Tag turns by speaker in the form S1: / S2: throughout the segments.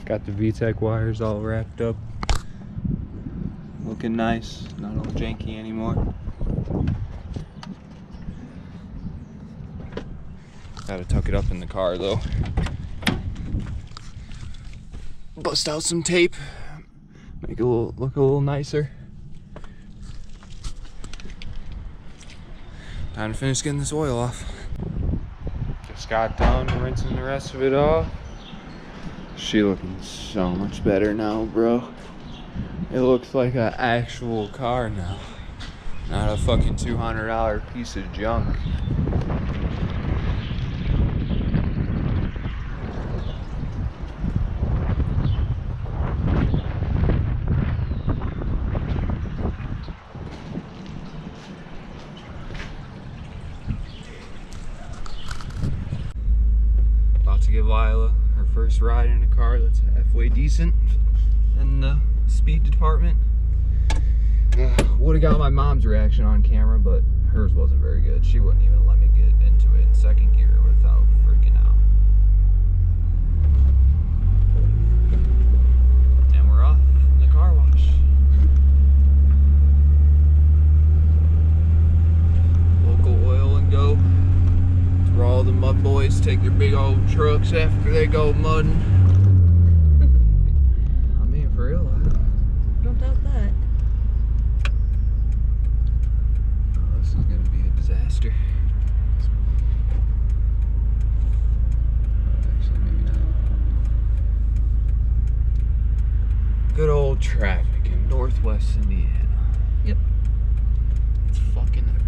S1: Got the VTEC wires all wrapped up. Looking nice, not all janky anymore. Gotta tuck it up in the car though. Bust out some tape, make it look a little nicer. Time to finish getting this oil off. Just got done rinsing the rest of it off. She looking so much better now, bro. It looks like an actual car now, not a fucking $200 piece of junk. About to give Lila her first ride in a car that's halfway decent in the speed department. Would have got my mom's reaction on camera, but hers wasn't very good. She wouldn't even let me get into it in second gear without freaking out. And we're off in the car wash. Local oil and go. It's where all the mud boys take their big old trucks after they go mudding. I mean, for real,
S2: Don't doubt that.
S1: Oh, this is gonna be a disaster. Actually, maybe not. Good old traffic in Northwest Indiana.
S2: Yep.
S1: It's fucking everywhere.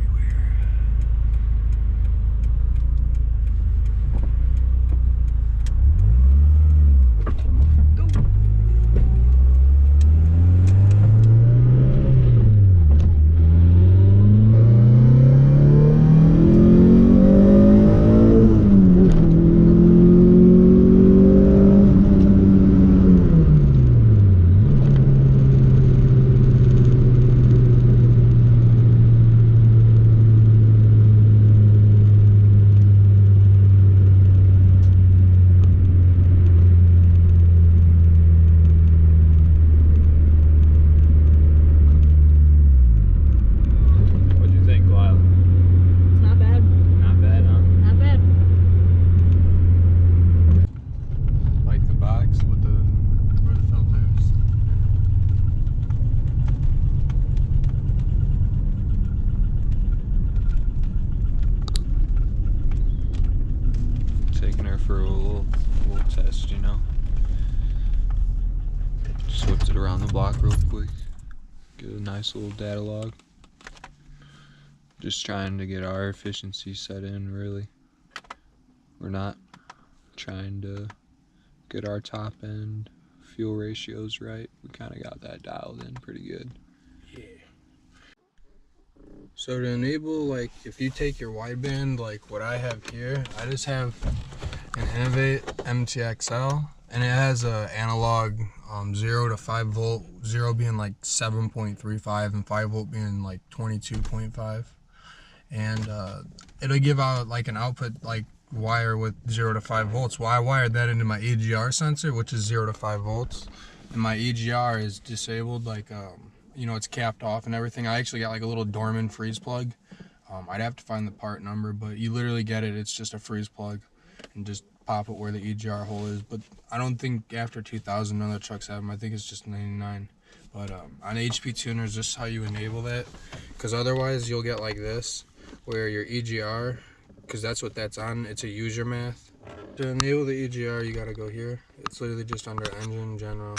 S1: Taking her for a little test, you know. Just whipped it around the block real quick. Get a nice little Datalog. Just trying to get our efficiency set in, really. We're not trying to get our top end fuel ratios right. We kind of got that dialed in pretty good.
S3: Yeah. So to enable, like, if you take your wideband, like what I have here, I just have an Innovate MTXL, and it has a analog 0 to 5 volt, 0 being like 7.35 and 5 volt being like 22.5, and it'll give out like an output like wire with 0 to 5 volts. Well, I wired that into my EGR sensor, which is 0 to 5 volts, and my EGR is disabled, like you know, it's capped off and everything. I actually got like a little Dorman freeze plug. I'd have to find the part number, but you literally get it. It's just a freeze plug, and just pop it where the EGR hole is. But I don't think after 2000 none of the trucks have them. I think it's just 99. But on HP tuners, this is how you enable that, because otherwise you'll get like this, where your EGR, because that's what that's on, it's a user math. To enable the EGR, you gotta go here. It's literally just under engine, general,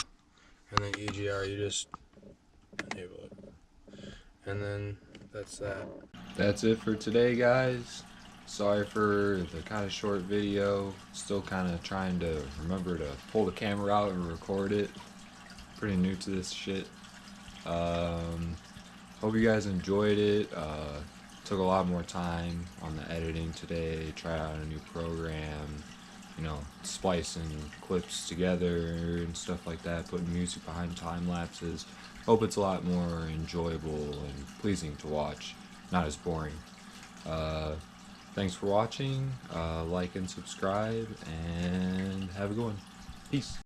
S3: and then EGR, you just enable it. And then that's that.
S1: That's it for today, guys. Sorry for the kind of short video. Still kind of trying to remember to pull the camera out and record it. Pretty new to this shit. Hope you guys enjoyed it. Took a lot more time on the editing today. Tried out a new program. You know, splicing clips together and stuff like that. Putting music behind time lapses. Hope it's a lot more enjoyable and pleasing to watch. Not as boring. Thanks for watching. Like and subscribe, and have a good one. Peace.